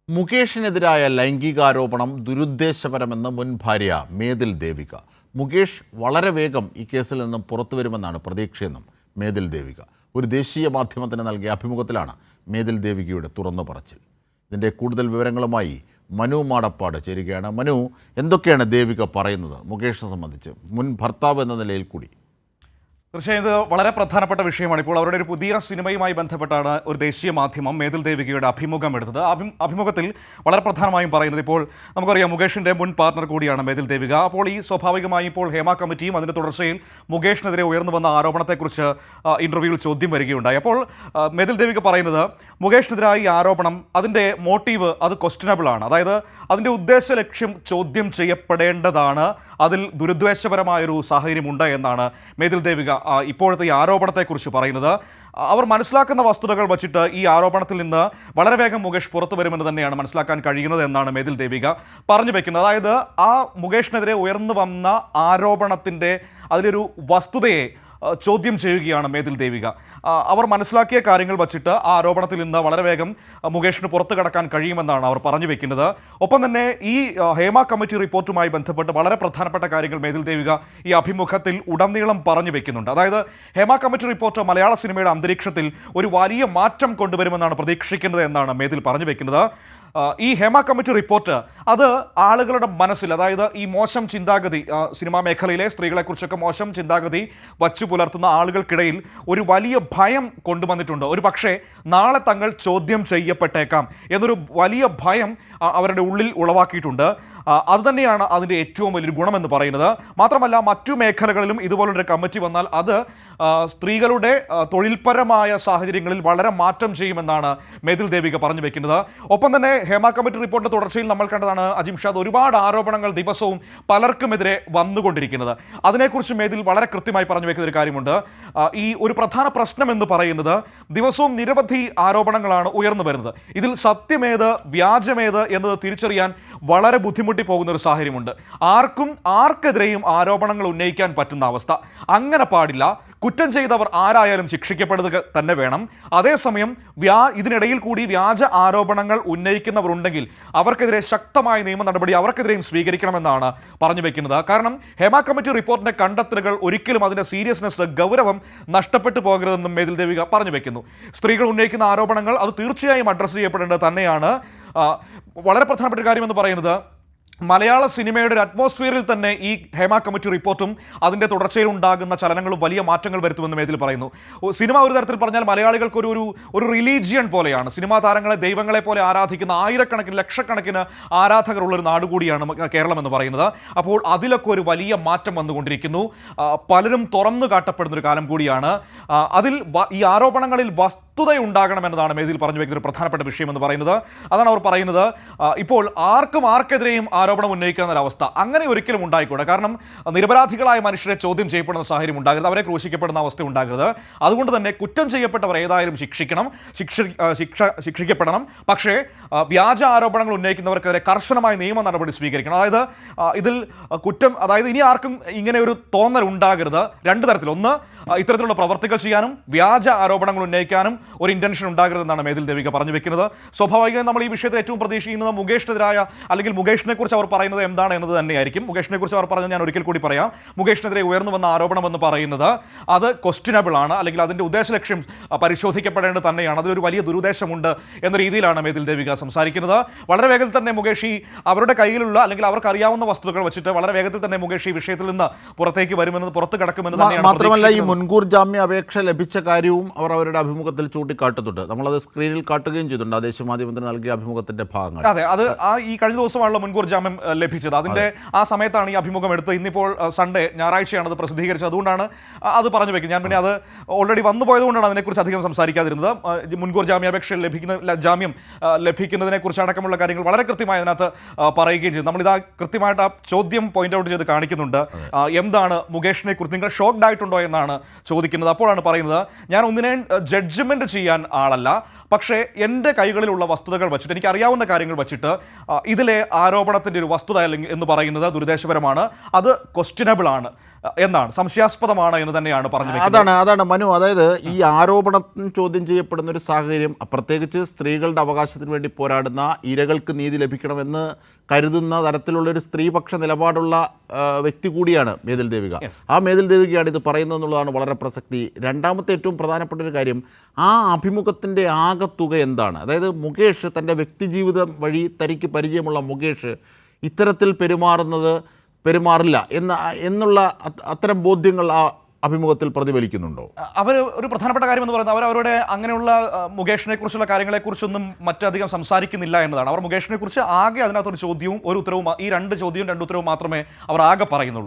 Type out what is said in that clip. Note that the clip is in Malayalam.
മുകേഷിനെതിരായ ലൈംഗികാരോപണം ദുരുദ്ദേശപരമെന്ന് മുൻ ഭാര്യ മേതിൽ ദേവിക. മുകേഷ് വളരെ വേഗം ഈ കേസിൽ നിന്നും പുറത്തു വരുമെന്നാണ് പ്രതീക്ഷയെന്നും മേതിൽ ദേവിക ഒരു ദേശീയ മാധ്യമത്തിന് നൽകിയ അഭിമുഖത്തിലാണ് മേതിൽ ദേവികയുടെ തുറന്നു പറച്ചിൽ. ഇതിൻ്റെ കൂടുതൽ വിവരങ്ങളുമായി മനു മാടപ്പാട് ചേരുകയാണ്. മനു, എന്തൊക്കെയാണ് ദേവിക പറയുന്നത് മുകേഷിനെ സംബന്ധിച്ച്, മുൻ ഭർത്താവ് എന്ന നിലയിൽ കൂടി? തീർച്ചയായും ഇത് വളരെ പ്രധാനപ്പെട്ട വിഷയമാണ്. ഇപ്പോൾ അവരുടെ ഒരു പുതിയ സിനിമയുമായി ബന്ധപ്പെട്ടാണ് ഒരു ദേശീയ മാധ്യമം മേതിൽ ദേവികയുടെ അഭിമുഖം എടുത്തത്. അഭിമുഖത്തിൽ വളരെ പ്രധാനമായും പറയുന്നത്, ഇപ്പോൾ നമുക്കറിയാം മുകേഷിൻ്റെ മുൻ പാർട്ണർ കൂടിയാണ് മേതിൽ ദേവിക. അപ്പോൾ ഈ സ്വാഭാവികമായും ഇപ്പോൾ ഹേമ കമ്മിറ്റിയും അതിൻ്റെ തുടർച്ചയിൽ മുകേഷിനെതിരെ ഉയർന്നു വന്ന ആരോപണത്തെക്കുറിച്ച് ഇൻ്റർവ്യൂവിൽ ചോദ്യം വരികയുണ്ടായി. അപ്പോൾ മേതിൽ ദേവിക പറയുന്നത്, മുകേഷിനെതിരായ ഈ ആരോപണം, അതിൻ്റെ മോട്ടീവ് അത് ക്വസ്റ്റ്യനബിൾ ആണ്. അതായത് അതിൻ്റെ ഉദ്ദേശ ലക്ഷ്യം ചോദ്യം ചെയ്യപ്പെടേണ്ടതാണ്, അതിൽ ദുരുദ്ദേശപരമായൊരു സാഹചര്യമുണ്ട് എന്നാണ് മേതിൽ ദേവിക ഇപ്പോഴത്തെ ഈ ആരോപണത്തെക്കുറിച്ച് പറയുന്നത്. അവർ മനസ്സിലാക്കുന്ന വസ്തുതകൾ വച്ചിട്ട് ഈ ആരോപണത്തിൽ നിന്ന് വളരെ വേഗം മുകേഷ് പുറത്തു വരുമെന്ന് തന്നെയാണ് മനസ്സിലാക്കാൻ കഴിയുന്നത് എന്നാണ് മേതിൽ ദേവിക പറഞ്ഞു വെക്കുന്നത്. അതായത് ആ മുകേഷിനെതിരെ ഉയർന്നു വന്ന ആരോപണത്തിൻ്റെ അതിലൊരു വസ്തുതയെ ചോദ്യം ചെയ്യുകയാണ് മേതിൽ ദേവിക. അവർ മനസ്സിലാക്കിയ കാര്യങ്ങൾ വച്ചിട്ട് ആ ആരോപണത്തിൽ നിന്ന് വളരെ വേഗം മുകേഷിന് പുറത്തു കടക്കാൻ കഴിയുമെന്നാണ് അവർ പറഞ്ഞു വെക്കുന്നത്. ഒപ്പം തന്നെ ഈ ഹേമ കമ്മിറ്റി റിപ്പോർട്ടുമായി ബന്ധപ്പെട്ട് വളരെ പ്രധാനപ്പെട്ട കാര്യങ്ങൾ മേതിൽ ദേവിക ഈ അഭിമുഖത്തിൽ ഉടനീളം പറഞ്ഞു വെക്കുന്നുണ്ട്. അതായത് ഹേമ കമ്മിറ്റി റിപ്പോർട്ട് മലയാള സിനിമയുടെ അന്തരീക്ഷത്തിൽ ഒരു വലിയ മാറ്റം കൊണ്ടുവരുമെന്നാണ് പ്രതീക്ഷിക്കുന്നത് എന്നാണ് മേതിൽ പറഞ്ഞു വെക്കുന്നത്. ഈ ഹേമ കമ്മിറ്റി റിപ്പോർട്ട് അത് ആളുകളുടെ മനസ്സിൽ, അതായത് ഈ മോശം ചിന്താഗതി, സിനിമാ മേഖലയിലെ സ്ത്രീകളെക്കുറിച്ചൊക്കെ മോശം ചിന്താഗതി വച്ചു പുലർത്തുന്ന ആളുകൾക്കിടയിൽ ഒരു വലിയ ഭയം കൊണ്ടുവന്നിട്ടുണ്ട്. ഒരു പക്ഷേ നാളെ തങ്ങൾ ചോദ്യം ചെയ്യപ്പെട്ടേക്കാം എന്നൊരു വലിയ ഭയം അവരുടെ ഉള്ളിൽ ഉളവാക്കിയിട്ടുണ്ട്. അതുതന്നെയാണ് അതിൻ്റെ ഏറ്റവും വലിയൊരു ഗുണമെന്ന് പറയുന്നത്. മാത്രമല്ല, മറ്റു മേഖലകളിലും ഇതുപോലൊരു കമ്മിറ്റി വന്നാൽ അത് സ്ത്രീകളുടെ തൊഴിൽപരമായ സാഹചര്യങ്ങളിൽ വളരെ മാറ്റം ചെയ്യുമെന്നാണ് മേതിൽ ദേവിക പറഞ്ഞു വെക്കുന്നത്. ഒപ്പം തന്നെ ഹേമ കമ്മിറ്റി റിപ്പോർട്ടിൻ്റെ തുടർച്ചയിൽ നമ്മൾ കണ്ടതാണ് അജിംഷാദ്, ഒരുപാട് ആരോപണങ്ങൾ ദിവസവും പലർക്കുമെതിരെ വന്നുകൊണ്ടിരിക്കുന്നത്. അതിനെക്കുറിച്ച് മേതിൽ വളരെ കൃത്യമായി പറഞ്ഞു വെക്കുന്ന ഒരു കാര്യമുണ്ട്. ഈ ഒരു പ്രധാന പ്രശ്നം എന്ന് പറയുന്നത്, ദിവസവും നിരവധി ആരോപണങ്ങളാണ് ഉയർന്നു വരുന്നത്. ഇതിൽ സത്യമേത് വ്യാജമേത് എന്നത് തിരിച്ചറിയാൻ വളരെ ബുദ്ധിമുട്ടി പോകുന്ന ഒരു സാഹചര്യമുണ്ട്. ആർക്കെതിരെയും ആരോപണങ്ങൾ ഉന്നയിക്കാൻ പറ്റുന്ന അവസ്ഥ. അങ്ങനെ പാടില്ല. കുറ്റം ചെയ്തവർ ആരായാലും ശിക്ഷിക്കപ്പെടുക തന്നെ വേണം. അതേസമയം ഇതിനിടയിൽ കൂടി വ്യാജ ആരോപണങ്ങൾ ഉന്നയിക്കുന്നവർ ഉണ്ടെങ്കിൽ അവർക്കെതിരെ ശക്തമായ നിയമ നടപടി അവർക്കെതിരെയും സ്വീകരിക്കണമെന്നാണ് പറഞ്ഞു വെക്കുന്നത്. കാരണം ഹേമ കമ്മിറ്റി റിപ്പോർട്ടിന്റെ കണ്ടെത്തലുകൾ ഒരിക്കലും അതിൻ്റെ സീരിയസ്നെസ്, ഗൗരവം നഷ്ടപ്പെട്ടു പോകരുതെന്നും മേതിൽ ദേവിക പറഞ്ഞു വെക്കുന്നു. സ്ത്രീകൾ ഉന്നയിക്കുന്ന ആരോപണങ്ങൾ അത് തീർച്ചയായും അഡ്രസ്സ് ചെയ്യപ്പെടേണ്ടത് തന്നെയാണ്. വളരെ പ്രധാനപ്പെട്ട കാര്യമെന്ന് പറയുന്നത്, മലയാള സിനിമയുടെ ഒരു അറ്റ്മോസ്ഫിയറിൽ തന്നെ ഈ ഹേമ കമ്മിറ്റി റിപ്പോർട്ടും അതിൻ്റെ തുടർച്ചയിൽ ഉണ്ടാകുന്ന ചലനങ്ങളും വലിയ മാറ്റങ്ങൾ വരുത്തുമെന്ന് മേതിൽ പറയുന്നു. സിനിമ ഒരു തരത്തിൽ പറഞ്ഞാൽ മലയാളികൾക്ക് ഒരു റിലീജിയൻ പോലെയാണ്. സിനിമാ താരങ്ങളെ ദൈവങ്ങളെ പോലെ ആരാധിക്കുന്ന ആയിരക്കണക്കിന് ലക്ഷക്കണക്കിന് ആരാധകരുള്ളൊരു നാടുകൂടിയാണ് കേരളം എന്ന് പറയുന്നത്. അപ്പോൾ അതിലൊക്കെ ഒരു വലിയ മാറ്റം വന്നുകൊണ്ടിരിക്കുന്നു. പലരും തുറന്നു കാട്ടപ്പെടുന്നൊരു കാലം കൂടിയാണ്. അതിൽ ഈ ആരോപണങ്ങളിൽ വസ്തുതയുണ്ടാകണമെന്നതാണ് മേതിൽ പറഞ്ഞു വെക്കുന്ന ഒരു പ്രധാനപ്പെട്ട വിഷയം എന്ന് പറയുന്നത്. അതാണ് അവർ പറയുന്നത്. ഇപ്പോൾ ആർക്കെതിരെയും ആരോപണം ഉന്നയിക്കുന്ന ഒരവസ്ഥ അങ്ങനെ ഒരിക്കലും ഉണ്ടായിക്കൂടെ. കാരണം നിരപരാധികളായ മനുഷ്യരെ ചോദ്യം ചെയ്യപ്പെടുന്ന സാഹചര്യം ഉണ്ടാകരുത്, അവരെ ക്രൂശിക്കപ്പെടുന്ന അവസ്ഥ ഉണ്ടാകരുത്. അതുകൊണ്ട് തന്നെ കുറ്റം ചെയ്യപ്പെട്ടവർ ഏതായാലും ശിക്ഷിക്കപ്പെടണം. പക്ഷേ വ്യാജ ആരോപണങ്ങൾ ഉന്നയിക്കുന്നവർക്കെതിരെ കർശനമായ നിയമ നടപടി സ്വീകരിക്കണം. അതായത് ഇതിൽ അതായത് ഇനി ആർക്കും ഇങ്ങനെ ഒരു തോന്നൽ ഉണ്ടാകരുത്. രണ്ട് തരത്തിൽ, ഒന്ന് ഇത്തരത്തിലുള്ള പ്രവർത്തികൾ ചെയ്യാനും വ്യാജ ആരോപണങ്ങൾ ഉന്നയിക്കാനും ഒരു ഇന്റൻഷൻ ഉണ്ടാകരുതെന്നാണ് മേതിൽ ദേവിക പറഞ്ഞു വെക്കുന്നത്. സ്വാഭാവികമായി നമ്മൾ ഈ വിഷയത്തിൽ ഏറ്റവും പ്രതീക്ഷിക്കുന്നത് മുകേഷിനെതിരായ, അല്ലെങ്കിൽ മുകേഷിനെ കുറിച്ച് അവർ പറയുന്നത് എന്താണ് എന്നത് തന്നെയായിരിക്കും. മുകേഷിനെ കുറിച്ച് അവർ പറഞ്ഞത് ഞാൻ ഒരിക്കൽ കൂടി പറയാം. മുകേഷിനെതിരെ ഉയർന്നു വന്ന ആരോപണം എന്ന് പറയുന്നത് അത് ക്വസ്റ്റ്യനബിൾ ആണ്, അല്ലെങ്കിൽ അതിൻ്റെ ഉദ്ദേശ ലക്ഷ്യം പരിശോധിക്കപ്പെടേണ്ടത് തന്നെയാണ്. അതിലൊരു വലിയ ദുരുദ്ദേശമുണ്ട് എന്ന രീതിയിലാണ് മേതിൽ ദേവിക സംസാരിക്കുന്നത്. വളരെ വേഗത്തിൽ തന്നെ മുകേഷ് അവരുടെ കയ്യിലുള്ള, അല്ലെങ്കിൽ അവർക്ക് അറിയാവുന്ന വസ്തുതകൾ വെച്ചിട്ട് വളരെ വേഗത്തിൽ തന്നെ മുകേഷ് ഈ വിഷയത്തിൽ നിന്ന് പുറത്തേക്ക് വരുമെന്ന്, പുറത്ത് കടക്കുമെന്ന് തന്നെയാണ്. മാത്രമല്ല, ഈ മുൻകൂർ ജാമ്യ അപേക്ഷ ലഭിച്ച കാര്യവും അവർ അവരുടെ അഭിമുഖത്തിൽ ചൂണ്ടിക്കാട്ടുന്നുണ്ട്. നമ്മളത് സ്ക്രീനിൽ കാട്ടുകയും ചെയ്തിട്ടുണ്ട്, ദേശീയ മാധ്യമത്തിന് നൽകിയ അഭിമുഖത്തിന്റെ ഭാഗങ്ങൾ. അതെ, അത് ഈ കഴിഞ്ഞ ദിവസമാണല്ലോ മുൻകൂർ ജാമ്യം ലഭിച്ചത്. അതിന്റെ ആ സമയത്താണ് ഈ അഭിമുഖം എടുത്തത്. ഇന്നിപ്പോൾ സൺഡേ, ഞായറാഴ്ചയാണ് അത് പ്രസിദ്ധീകരിച്ചത്. അതുകൊണ്ടാണ് അത് പറഞ്ഞു വെക്കുന്നത്. ഞാൻ പിന്നെ അത് ഓൾറെഡി വന്നു പോയതുകൊണ്ടാണ് അതിനെക്കുറിച്ച് അധികം സംസാരിക്കാതിരുന്നത്. മുൻകൂർ ജാമ്യാപേക്ഷ ജാമ്യം ലഭിക്കുന്നതിനെ കുറിച്ച് അടക്കമുള്ള കാര്യങ്ങൾ വളരെ കൃത്യമായി അതിനകത്ത് പറയുകയും ചെയ്തു. നമ്മളിതാ കൃത്യമായിട്ട് ആ ചോദ്യം പോയിന്റ് ഔട്ട് ചെയ്ത് കാണിക്കുന്നുണ്ട്. എന്താണ് മുകേഷിനെ കുറിച്ച് നിങ്ങൾ ഷോക്ക്ഡ് ആയിട്ടുണ്ടോ എന്നാണ് ചോദിക്കുന്നത്. അപ്പോഴാണ് പറയുന്നത്, ഞാൻ ഒന്നിനെയും ജഡ്ജ്മെന്റ് ചെയ്യാൻ ആളല്ല, പക്ഷേ എൻ്റെ കൈകളിലുള്ള വസ്തുതകൾ വച്ചിട്ട്, എനിക്ക് അറിയാവുന്ന കാര്യങ്ങൾ വച്ചിട്ട് ഇതിലെ ആരോപണത്തിൻ്റെ ഒരു വസ്തുത അല്ലെങ്കിൽ എന്ന് പറയുന്നത് ദുരുദ്ദേശപരമാണ്, അത് ക്വസ്റ്റ്യനബിൾ ആണ്. എന്നാണ്, സംശയാസ്പദമാണ് എന്ന് തന്നെയാണ് പറഞ്ഞു. അതാണ് മനു, അതായത് ഈ ആരോപണം ചോദ്യം ചെയ്യപ്പെടുന്ന ഒരു സാഹചര്യം, പ്രത്യേകിച്ച് സ്ത്രീകളുടെ അവകാശത്തിന് വേണ്ടി പോരാടുന്ന ഇരകൾക്ക് നീതി ലഭിക്കണമെന്ന് കരുതുന്ന തരത്തിലുള്ളൊരു സ്ത്രീപക്ഷ നിലപാടുള്ള വ്യക്തി കൂടിയാണ് മേതിൽ ദേവിക. ആ മേതിൽ ദേവികയാണ് ഇത് പറയുന്നതെന്നുള്ളതാണ് വളരെ പ്രസക്തി. രണ്ടാമത്തെ ഏറ്റവും പ്രധാനപ്പെട്ട ഒരു കാര്യം, ആ അഭിമുഖത്തിൻ്റെ ആകത്തുക എന്താണ്? അതായത് മുകേഷ് തൻ്റെ വ്യക്തിജീവിതം വഴി തനിക്ക് പരിചയമുള്ള മുകേഷ് ഇത്തരത്തിൽ പെരുമാറില്ല എന്നുള്ള അത്തരം ബോധ്യങ്ങൾ ആ അഭിമുഖത്തിൽ പ്രതിഫലിക്കുന്നുണ്ടോ? അവർ ഒരു പ്രധാനപ്പെട്ട കാര്യം എന്ന് പറയുന്നത് അവരുടെ അങ്ങനെയുള്ള മുകേഷിനെ കുറിച്ചുള്ള കാര്യങ്ങളെക്കുറിച്ചൊന്നും മറ്റധികം സംസാരിക്കുന്നില്ല എന്നതാണ്. അവർ മുകേഷിനെ കുറിച്ച് ആകെ അതിനകത്തൊരു ചോദ്യവും ഒരു ഉത്തരവും, ഈ രണ്ട് ചോദ്യവും രണ്ട് ഉത്തരവും മാത്രമേ അവർ ആകെ പറയുന്നുള്ളൂ.